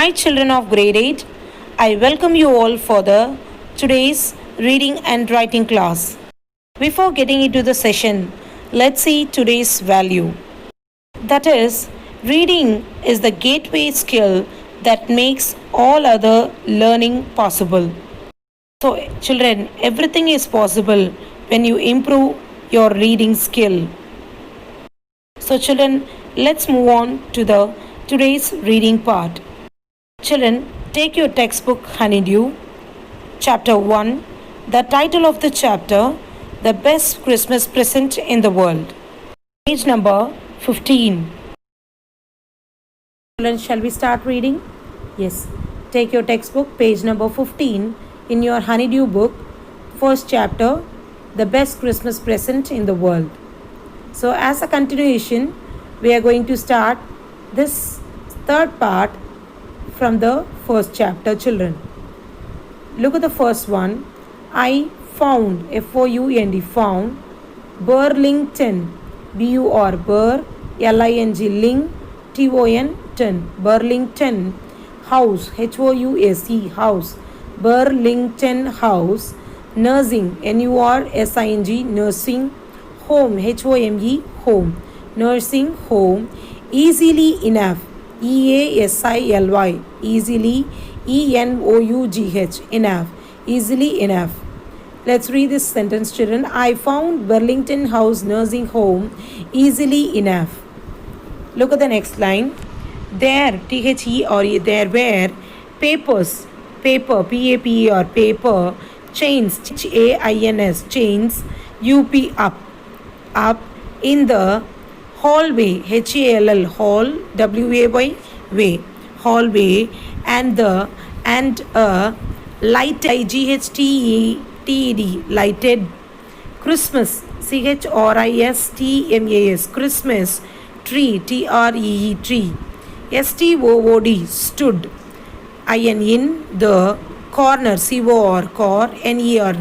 Hi, children of grade 8. I welcome you all for the today's reading and writing class. Before getting into the session, let's see today's value. That is, reading is the gateway skill that makes all other learning possible. So, children, everything is possible when you improve your reading skill. So, children, let's move on to the today's reading part. Children, take your textbook Honeydew, Chapter 1. The title of the chapter, The Best Christmas Present in the World. Page number 15. Children, shall we start reading? Yes. Take your textbook, page number 15, in your Honeydew book, first chapter, The Best Christmas Present in the World. So, as a continuation, we are going to start this third part from the first chapter, children. Look at the first one. I found, F-O-U-N-D, found, Burlington, B-U-R, Bur, L-I-N-G, Ling, T-O-N, Ton, Burlington, House, H-O-U-S-E, House, Burlington House, Nursing, N-U-R-S-I-N-G, Nursing, Home, H-O-M-E, Home, Nursing Home, Easily Enough, E-A-S-I-L-Y, easily, E-N-O-U-G-H, enough, easily enough. Let's read this sentence, children. I found Burlington House Nursing Home easily enough. Look at the next line. There, T-H-E-R-E, there were papers, paper, P-A-P-E-R, paper, chains, H-A-I-N-S, chains, U-P, up, in the hallway, H-A-L-L, hall, W-A-Y, way, hallway, and a light, I-G-H-T-E-D, lighted, Christmas, C-H-R-I-S-T-M-A-S, Christmas, tree, T-R-E-E, tree, S-T-O-O-D, stood, I-N, in the corner, C-O-R, cor, N-E-R,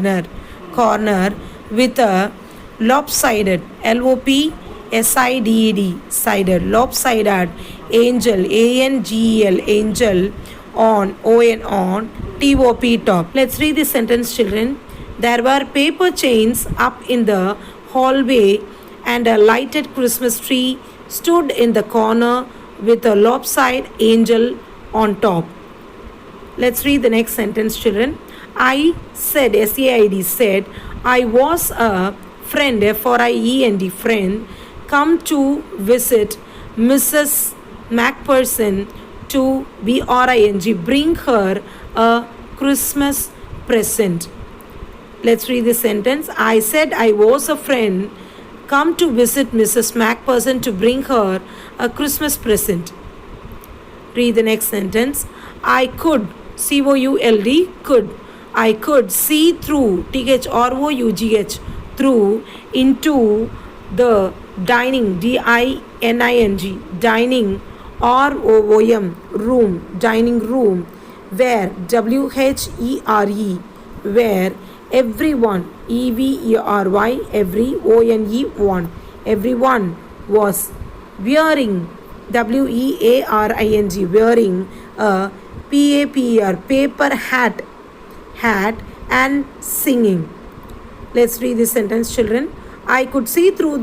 corner, with a lopsided, L-O-P, S-I-D-E-D, sided, lopsided, angel, A-N-G-E-L, angel, on, O-N, on, T-O-P, top. Let's read this sentence, children. There were paper chains up in the hallway and a lighted Christmas tree stood in the corner with a lopsided angel on top. Let's read the next sentence, children. I said, S-A-I-D, said, I was a friend, F-R-I-E-N-D, friend, come to visit Mrs. Macpherson to B-R-I-N-G, bring her a Christmas present. Let's read this sentence. I said I was a friend, come to visit Mrs. Macpherson to bring her a Christmas present. Read the next sentence. I could, C-O-U-L-D, could. I could see through, T-H-R-O-U-G-H, through, into the dining, D-I-N-I-N-G, dining, R-O-O-M, room, dining room, where, W-H-E-R-E, where everyone, E-V-E-R-Y, every, O-N-E, one, everyone was wearing, W-E-A-R-I-N-G, wearing a P-A-P-E-R, paper hat, and singing. Let's read this sentence, children. I could see through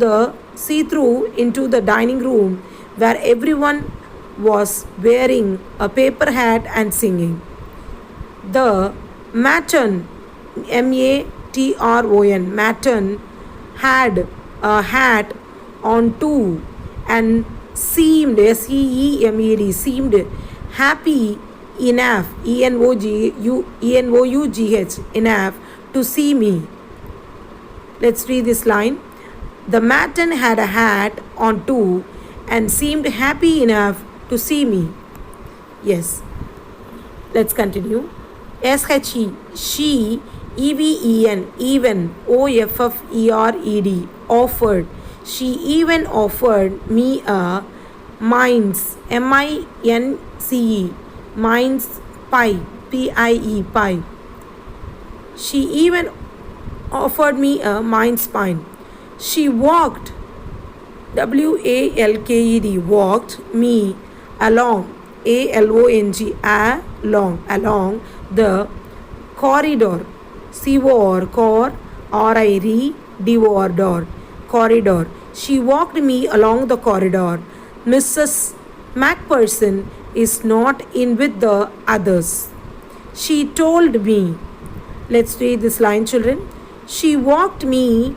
into the dining room where everyone was wearing a paper hat and singing. The matron, M-A-T-R-O-N, matron, had a hat on too and seemed, S-E-E-M-E-D, seemed happy enough, E-N-O-U-G-H, enough to see me. Let's read this line. The matron had a hat on too and seemed happy enough to see me. Yes. Let's continue. S-H-E, she, E-V-E-N, even, O-F-F-E-R-E-D, offered. She even offered me a mince, M-I-N-C-E, mince pie, P-I-E, pie. She even offered me a mince pie. She walked, W-A-L-K-E-D, walked me along along, along the corridor, cor, rir, door, corridor. She walked me along the corridor. Mrs. Macpherson is not in with the others. She told me. Let's read this line, children. She walked me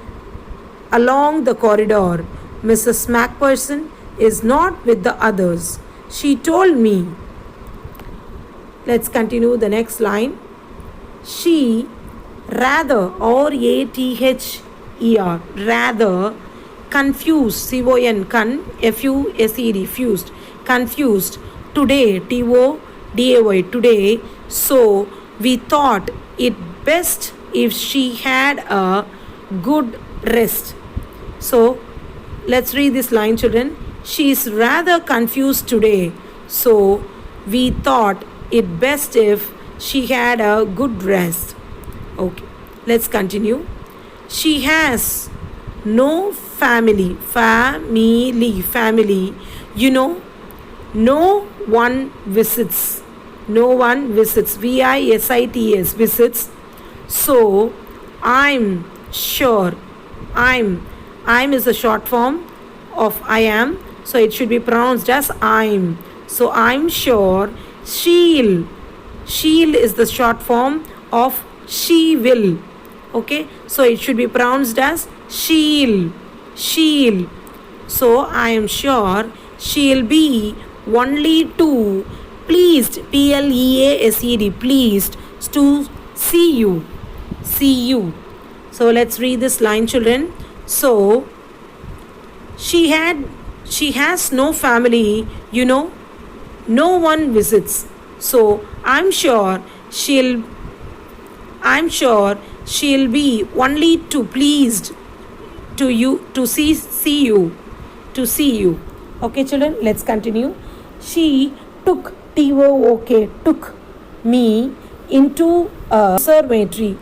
along the corridor. Mrs. Macpherson is not with the others. She told me. Let's continue the next line. She rather, rather, rather, confused, fused, confused, today, today, so we thought it best if she had a good rest. So, let's read this line, children. She is rather confused today, so we thought it best if she had a good rest. Okay, let's continue. She has no family, you know, no one visits, visits, visits. So I'm sure, I'm is a short form of I am, so it should be pronounced as I'm. So I'm sure she'll is the short form of she will. Okay, so it should be pronounced as she'll. So I am sure she'll be only too pleased, pleased, pleased to see you. So let's read this line, children. So she has no family, you know, no one visits. So I'm sure she'll be only too pleased to see you. Okay, children, let's continue. She took took me into a conservatory.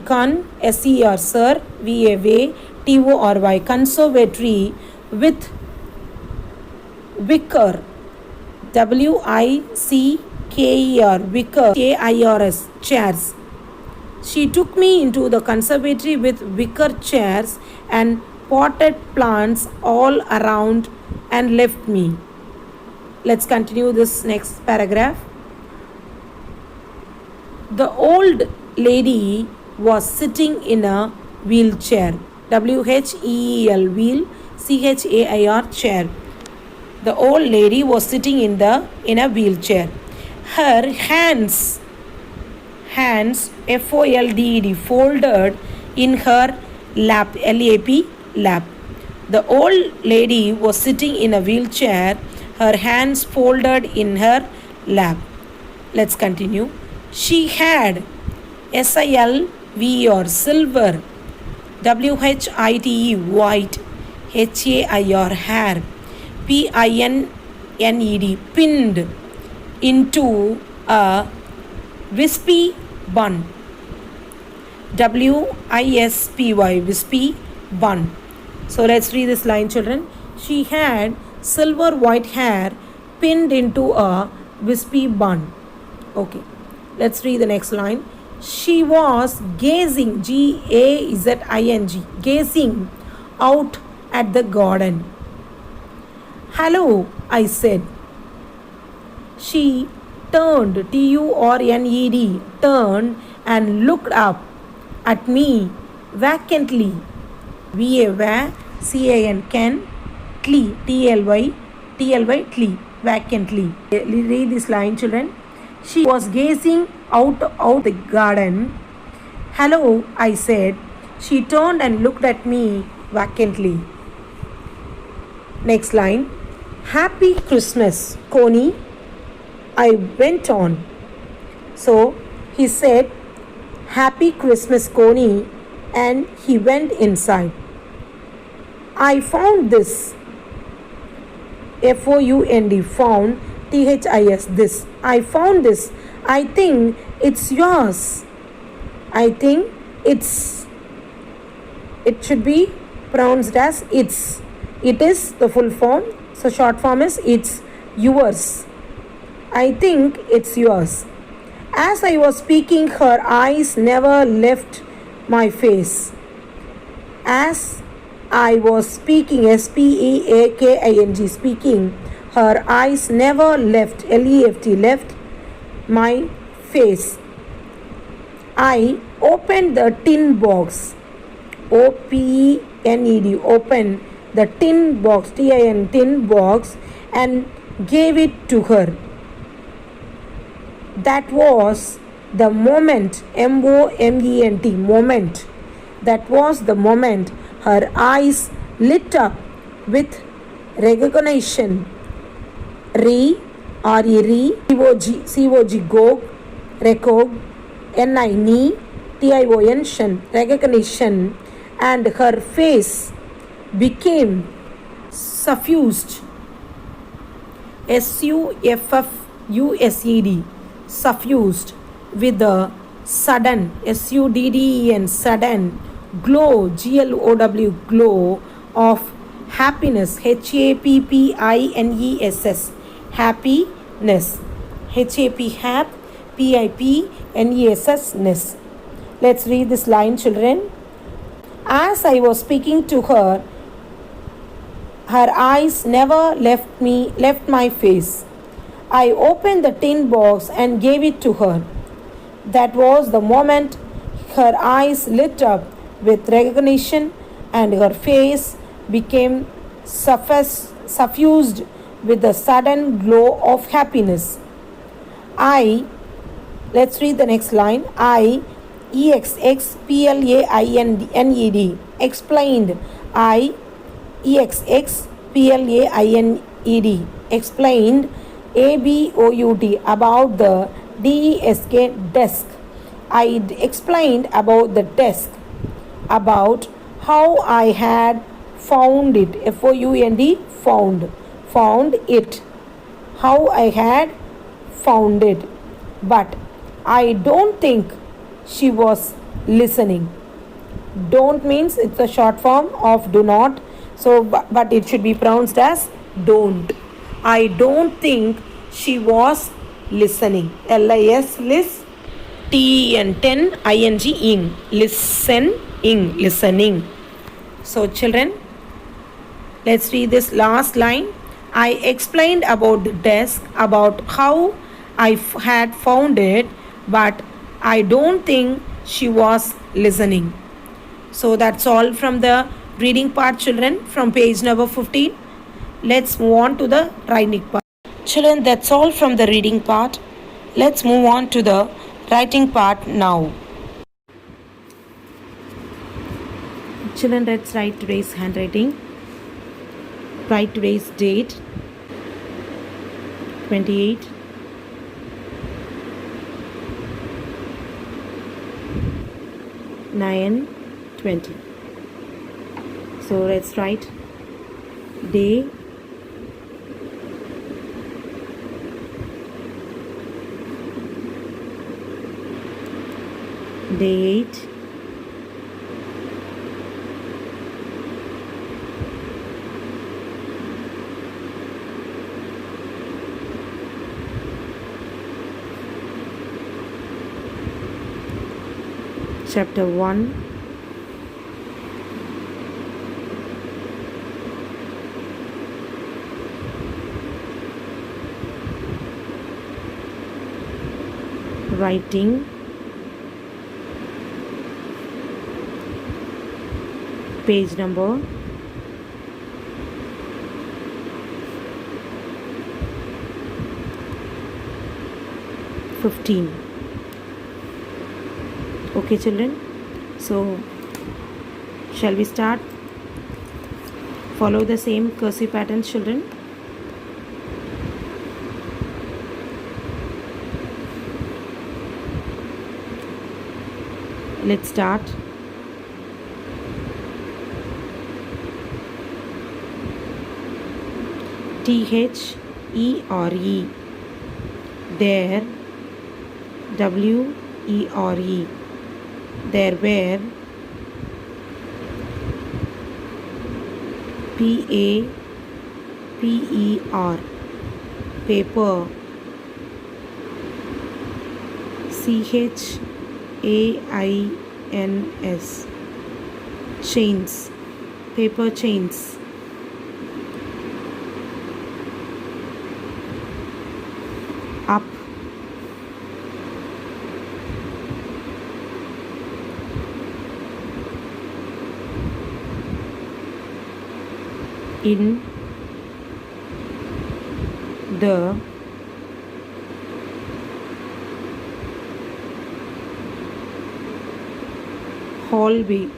con ser sir va tory conservatory with wicker wicker chairs chairs. She took me into the conservatory with wicker chairs and potted plants all around and left me. Let's continue this next paragraph. The old lady was sitting in a wheelchair. wheel, wheel, chair, chair. The old lady was sitting in a wheelchair. Her hands, folded, folded in her lap, lap. The old lady was sitting in a wheelchair, her hands folded in her lap. Let's continue. She had silver, silver, white, white, hair, hair, pinned, pinned into a wispy bun, wispy, wispy bun. So let's read this line, children. She had silver white hair pinned into a wispy bun. Okay, let's read the next line. She was gazing, gazing, gazing out at the garden. Hello, I said. She turned, turned, turned and looked up at me vacantly. can, tly, vacantly. Read this line, children. She was gazing out the garden. Hello, I said. She turned and looked at me vacantly. Next line. Happy Christmas, Connie. I went on. So he said, Happy Christmas, Connie, and he went inside. I found this. found, found, this. I found this. I think it's yours. I think it should be pronounced as it's. It is the full form. So short form is it's yours. I think it's yours. As I was speaking, her eyes never left my face. As I was speaking, speaking, speaking, her eyes never left, left my face. I opened the tin box, OPENED, open the tin box, TIN, tin box, and gave it to her. That was the moment, moment, moment. That was the moment her eyes lit up with recognition. COG, gog, recog, NI, TION, shen, recognition, and her face became suffused, SUFFUSED, suffused with the sudden, SUDDEN, sudden glow, GLOW, glow of happiness, HAPPINESS, happiness, HAP, PIPNESS, ness. Let's read this line, children. As I was speaking to her, her eyes never left my face. I opened the tin box and gave it to her. That was the moment her eyes lit up with recognition and her face became suffused with the sudden glow of happiness. Let's read the next line. EXXPLAINED, explained. EXXPLAINED, explained. ABOUT, about the DESK, desk. I explained about the desk, about how I had found it, FOUND, found it, how I had found it. But I don't think she was listening. Don't means it's a short form of do not, so but it should be pronounced as don't. I don't think she was listening. LIS, lis, TEN, ING, listening. So children, let's read this last line. I explained about the desk, about how I had found it, but I don't think she was listening. So that's all from the reading part, children, from page number 15. Let's move on to the writing part. Children, that's all from the reading part. Let's move on to the writing part now. Children, let's write today's handwriting. Write today's date, 28. Nine 20. So let's write day, day 8, chapter 1, writing, page number 15. Okay children, so shall we start? Follow the same cursive pattern, children. Let's start. THERE, there. WERE, there were. PAPER, paper. chains, chains, paper chains. Up, in the hallway,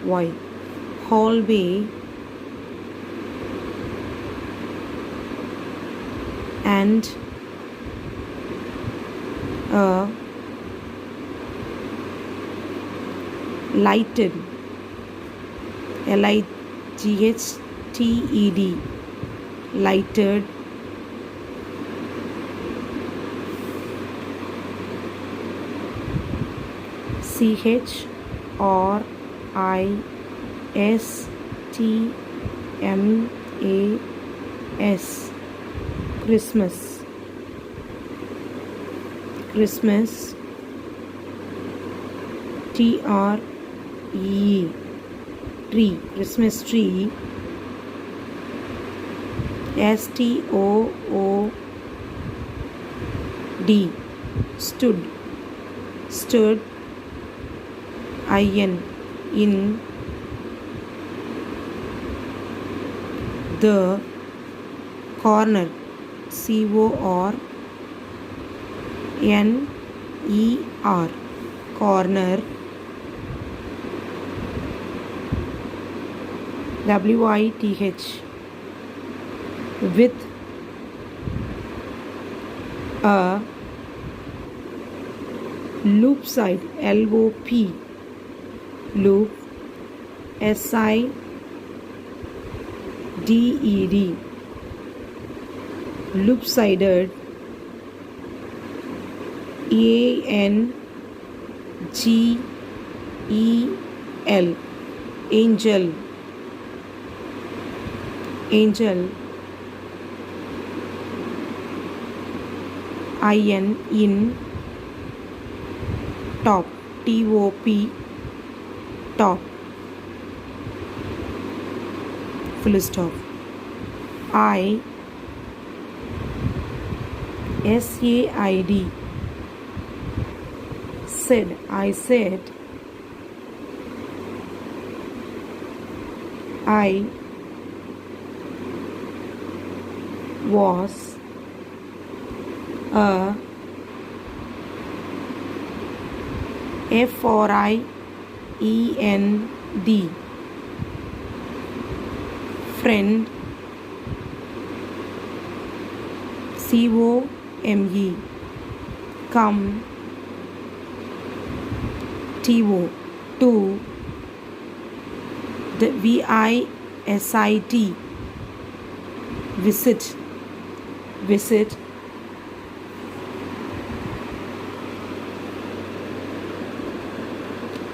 hallway, hallway, and a lighted, lighed, lighted, CHRISTMAS, Christmas, Christmas, TREE, tree, Christmas tree, STOOD, stood, stood, in the corner, CORNER, corner, WITH, with a loop side, LOP, loop, SIDED, loop sided, ANGEL, angel, angel, in top, TOP, top, full stop, SAID, said, I said, I was a FRIEND, friend, COME, come, TO, to, the VISIT, visit, visit,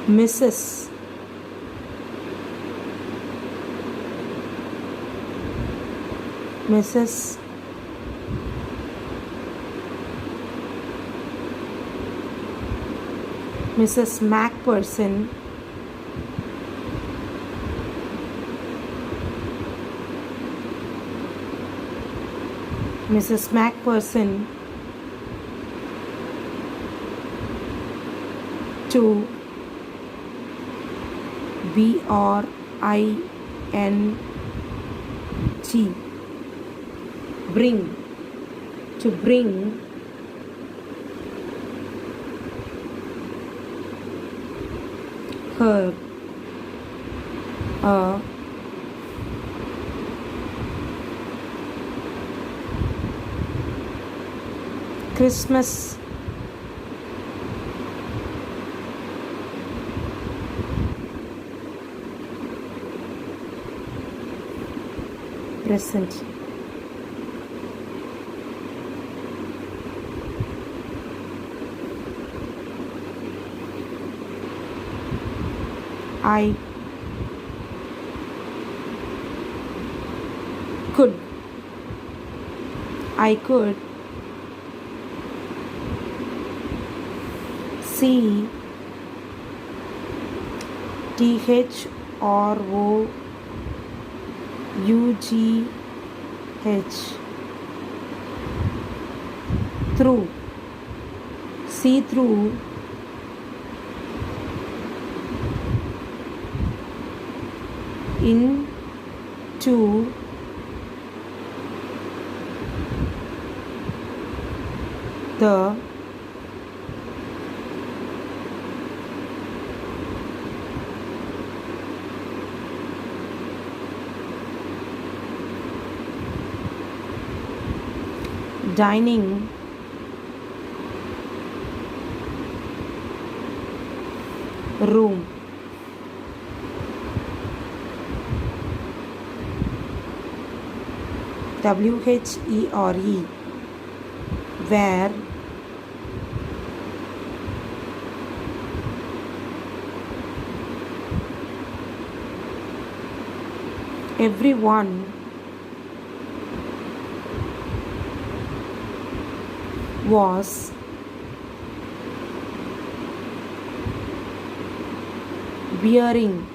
Mrs. Mrs. Mrs. Macpherson, Mrs. Macpherson, to BRING, bring, to bring, her, a Christmas, present, I could, I could see THROUGH through, see through into the dining room. WHERE, where everyone was wearing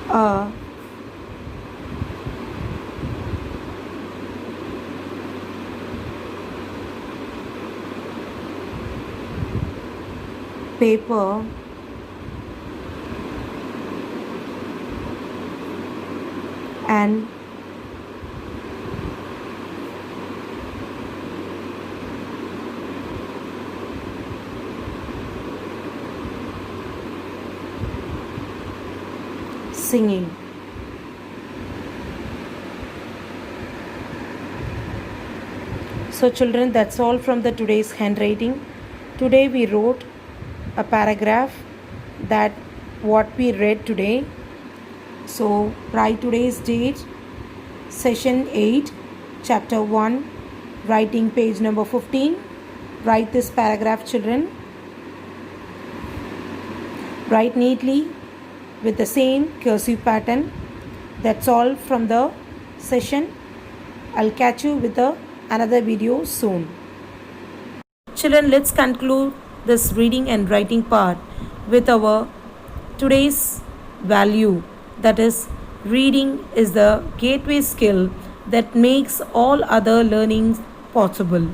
a paper and singing. So children, that's all from the today's handwriting. Today we wrote a paragraph that what we read today. So write today's date, session 8, chapter 1, writing page number 15. Write this paragraph, children. Write neatly with the same cursive pattern. That's all from the session. I'll catch you with another video soon. Children, let's conclude this reading and writing part with our today's value, that is, reading is the gateway skill that makes all other learning possible.